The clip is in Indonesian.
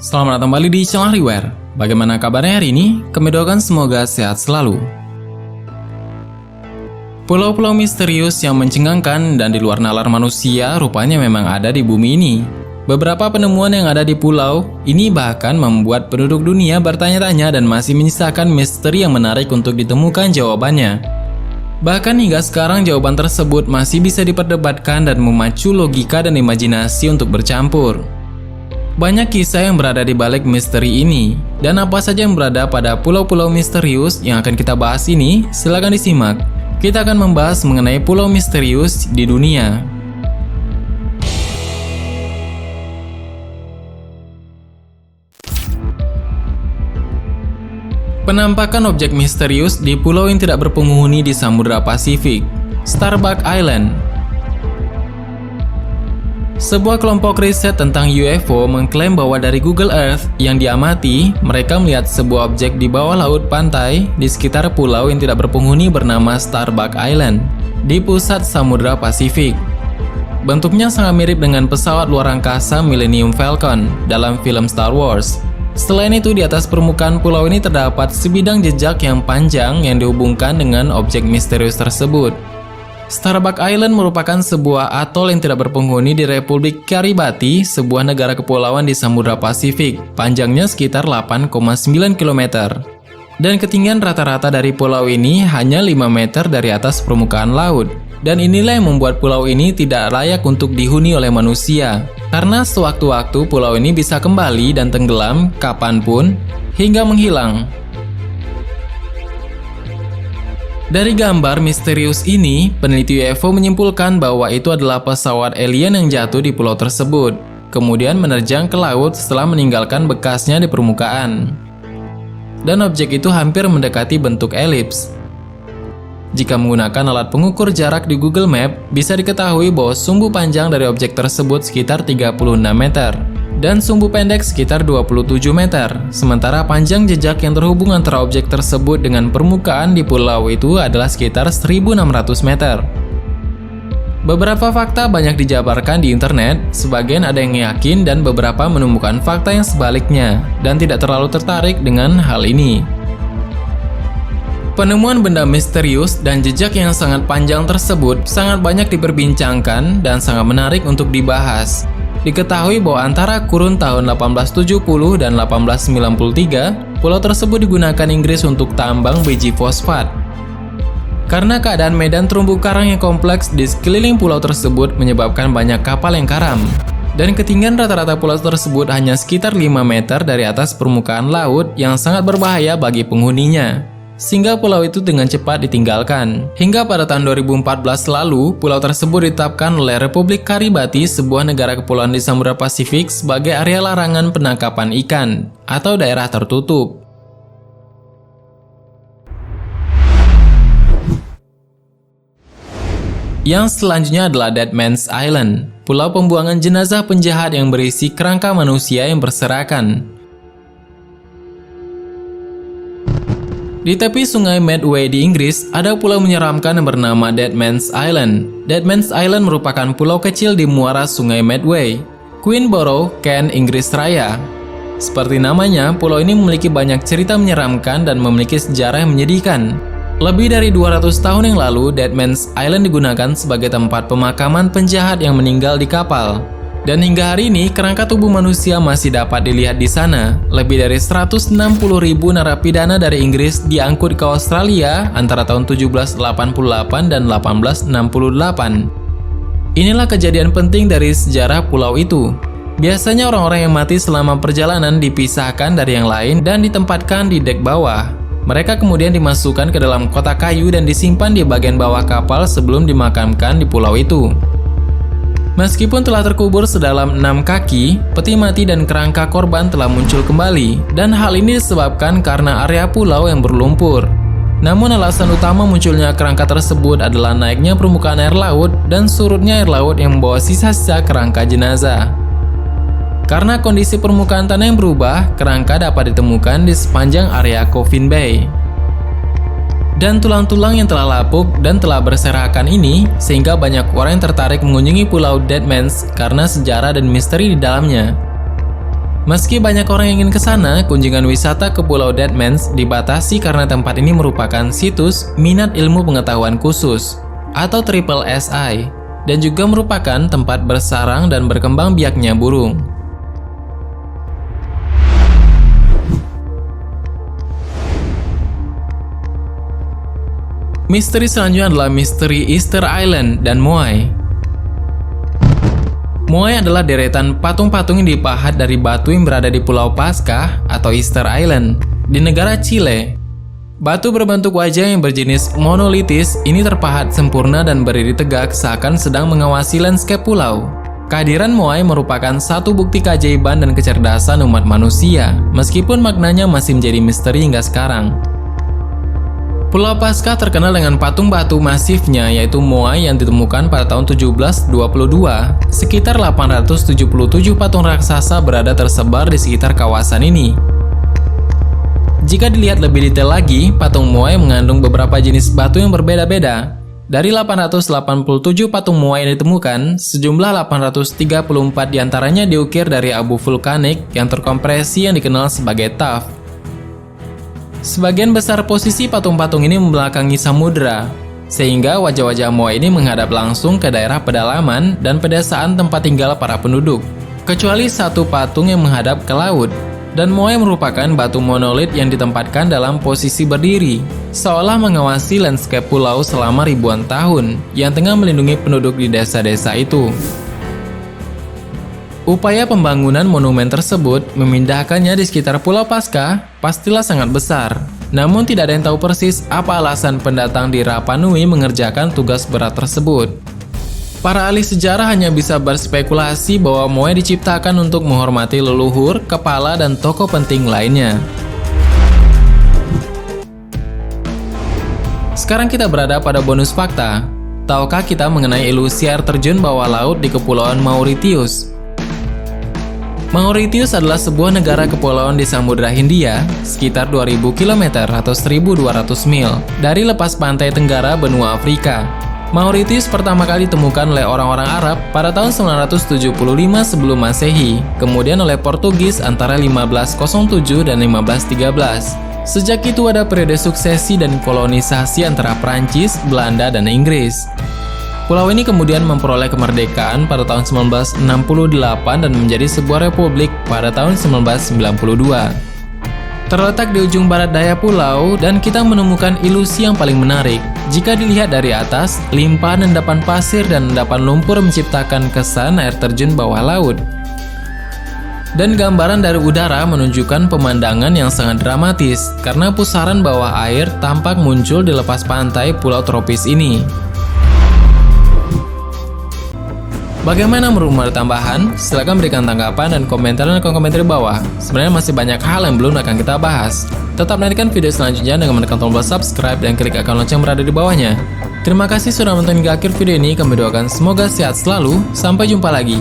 Selamat datang kembali di channel Reware. Bagaimana kabarnya hari ini? Kami doakan semoga sehat selalu. Pulau-pulau misterius yang mencengangkan dan di luar nalar manusia rupanya memang ada di bumi ini. Beberapa penemuan yang ada di pulau ini bahkan membuat penduduk dunia bertanya-tanya dan masih menyisakan misteri yang menarik untuk ditemukan jawabannya. Bahkan hingga sekarang jawaban tersebut masih bisa diperdebatkan dan memacu logika dan imajinasi untuk bercampur. Banyak kisah yang berada di balik misteri ini, dan apa saja yang berada pada pulau-pulau misterius yang akan kita bahas ini, silakan disimak. Kita akan membahas mengenai pulau misterius di dunia. Penampakan objek misterius di pulau yang tidak berpenghuni di Samudra Pasifik, Starbuck Island. Sebuah kelompok riset tentang UFO mengklaim bahwa dari Google Earth yang diamati, mereka melihat sebuah objek di bawah laut pantai di sekitar pulau yang tidak berpenghuni bernama Starbuck Island di pusat Samudra Pasifik. Bentuknya sangat mirip dengan pesawat luar angkasa Millennium Falcon dalam film Star Wars. Selain itu, di atas permukaan pulau ini terdapat sebidang jejak yang panjang yang dihubungkan dengan objek misterius tersebut. Starbuck Island merupakan sebuah atol yang tidak berpenghuni di Republik Kiribati, sebuah negara kepulauan di Samudra Pasifik, panjangnya sekitar 8,9 km. Dan ketinggian rata-rata dari pulau ini hanya 5 meter dari atas permukaan laut. Dan inilah yang membuat pulau ini tidak layak untuk dihuni oleh manusia. Karena sewaktu-waktu pulau ini bisa kembali dan tenggelam kapanpun hingga menghilang. Dari gambar misterius ini, peneliti UFO menyimpulkan bahwa itu adalah pesawat alien yang jatuh di pulau tersebut, kemudian menerjang ke laut setelah meninggalkan bekasnya di permukaan. Dan objek itu hampir mendekati bentuk elips. Jika menggunakan alat pengukur jarak di Google Map, bisa diketahui bahwa sumbu panjang dari objek tersebut sekitar 36 meter. Dan sumbu pendek sekitar 27 meter. Sementara panjang jejak yang terhubung antara objek tersebut dengan permukaan di pulau itu adalah sekitar 1.600 meter. Beberapa fakta banyak dijabarkan di internet, sebagian ada yang yakin dan beberapa menemukan fakta yang sebaliknya, dan tidak terlalu tertarik dengan hal ini. Penemuan benda misterius dan jejak yang sangat panjang tersebut sangat banyak diperbincangkan dan sangat menarik untuk dibahas. Diketahui bahwa antara kurun tahun 1870 dan 1893, pulau tersebut digunakan Inggris untuk tambang biji fosfat. Karena keadaan medan terumbu karang yang kompleks di sekeliling pulau tersebut menyebabkan banyak kapal yang karam. Dan ketinggian rata-rata pulau tersebut hanya sekitar 5 meter dari atas permukaan laut yang sangat berbahaya bagi penghuninya. Sehingga pulau itu dengan cepat ditinggalkan. Hingga pada tahun 2014 lalu, pulau tersebut ditetapkan oleh Republik Kiribati, sebuah negara kepulauan di Samudra Pasifik, sebagai area larangan penangkapan ikan atau daerah tertutup. Yang selanjutnya adalah Dead Man's Island, pulau pembuangan jenazah penjahat yang berisi kerangka manusia yang berserakan. Di tepi sungai Medway di Inggris, ada pulau menyeramkan yang bernama Dead Man's Island. Dead Man's Island merupakan pulau kecil di muara sungai Medway, Queenborough, Kent, Inggris Raya. Seperti namanya, pulau ini memiliki banyak cerita menyeramkan dan memiliki sejarah yang menyedihkan. Lebih dari 200 tahun yang lalu, Dead Man's Island digunakan sebagai tempat pemakaman penjahat yang meninggal di kapal. Dan hingga hari ini, kerangka tubuh manusia masih dapat dilihat di sana. Lebih dari 160.000 narapidana dari Inggris diangkut ke Australia antara tahun 1788 dan 1868. Inilah kejadian penting dari sejarah pulau itu. Biasanya orang-orang yang mati selama perjalanan dipisahkan dari yang lain dan ditempatkan di dek bawah. Mereka kemudian dimasukkan ke dalam kotak kayu dan disimpan di bagian bawah kapal sebelum dimakamkan di pulau itu. Meskipun telah terkubur sedalam 6 kaki, peti mati dan kerangka korban telah muncul kembali, dan hal ini disebabkan karena area pulau yang berlumpur. Namun alasan utama munculnya kerangka tersebut adalah naiknya permukaan air laut dan surutnya air laut yang membawa sisa-sisa kerangka jenazah. Karena kondisi permukaan tanah yang berubah, kerangka dapat ditemukan di sepanjang area Coffin Bay. Dan tulang-tulang yang telah lapuk dan telah berserakan ini, sehingga banyak orang yang tertarik mengunjungi pulau Dead Man's karena sejarah dan misteri di dalamnya. Meski banyak orang yang ingin ke sana, kunjungan wisata ke Pulau Deadmans dibatasi karena tempat ini merupakan situs minat ilmu pengetahuan khusus atau triple SI dan juga merupakan tempat bersarang dan berkembang biaknya burung. Misteri selanjutnya adalah misteri Easter Island dan Moai. Moai adalah deretan patung-patung yang dipahat dari batu yang berada di Pulau Paskah atau Easter Island di negara Chile. Batu berbentuk wajah yang berjenis monolitis ini terpahat sempurna dan berdiri tegak seakan sedang mengawasi landscape pulau. Kehadiran Moai merupakan satu bukti keajaiban dan kecerdasan umat manusia, meskipun maknanya masih menjadi misteri hingga sekarang. Pulau Paskah terkenal dengan patung batu masifnya yaitu Moai yang ditemukan pada tahun 1722. Sekitar 877 patung raksasa berada tersebar di sekitar kawasan ini. Jika dilihat lebih detail lagi, patung Moai mengandung beberapa jenis batu yang berbeda-beda. Dari 887 patung Moai yang ditemukan, sejumlah 834 diantaranya diukir dari abu vulkanik yang terkompresi yang dikenal sebagai tuff. Sebagian besar posisi patung-patung ini membelakangi samudera, sehingga wajah-wajah Moai ini menghadap langsung ke daerah pedalaman dan pedesaan tempat tinggal para penduduk, kecuali satu patung yang menghadap ke laut. Dan Moai merupakan batu monolit yang ditempatkan dalam posisi berdiri, seolah mengawasi landscape pulau selama ribuan tahun, yang tengah melindungi penduduk di desa-desa itu. Upaya pembangunan monumen tersebut memindahkannya di sekitar Pulau Paskah pastilah sangat besar. Namun tidak ada yang tahu persis apa alasan pendatang di Rapa Nui mengerjakan tugas berat tersebut. Para ahli sejarah hanya bisa berspekulasi bahwa Moai diciptakan untuk menghormati leluhur, kepala, dan tokoh penting lainnya. Sekarang kita berada pada bonus fakta. Tahukah kita mengenai ilusi air terjun bawah laut di Kepulauan Mauritius? Mauritius adalah sebuah negara kepulauan di Samudra Hindia, sekitar 2000 km atau 1200 mil dari lepas pantai tenggara benua Afrika. Mauritius pertama kali ditemukan oleh orang-orang Arab pada tahun 975 sebelum Masehi, kemudian oleh Portugis antara 1507 dan 1513. Sejak itu ada periode suksesi dan kolonisasi antara Prancis, Belanda, dan Inggris. Pulau ini kemudian memperoleh kemerdekaan pada tahun 1968 dan menjadi sebuah republik pada tahun 1992. Terletak di ujung barat daya pulau dan kita menemukan ilusi yang paling menarik. Jika dilihat dari atas, limpahan endapan pasir dan endapan lumpur menciptakan kesan air terjun bawah laut. Dan gambaran dari udara menunjukkan pemandangan yang sangat dramatis karena pusaran bawah air tampak muncul di lepas pantai pulau tropis ini. Bagaimana menurut tambahan? Silahkan berikan tanggapan dan komentar di bawah. Sebenarnya masih banyak hal yang belum akan kita bahas. Tetap nantikan video selanjutnya dengan menekan tombol subscribe dan klik icon lonceng yang berada di bawahnya. Terima kasih sudah menonton hingga akhir video ini. Kami doakan semoga sehat selalu. Sampai jumpa lagi.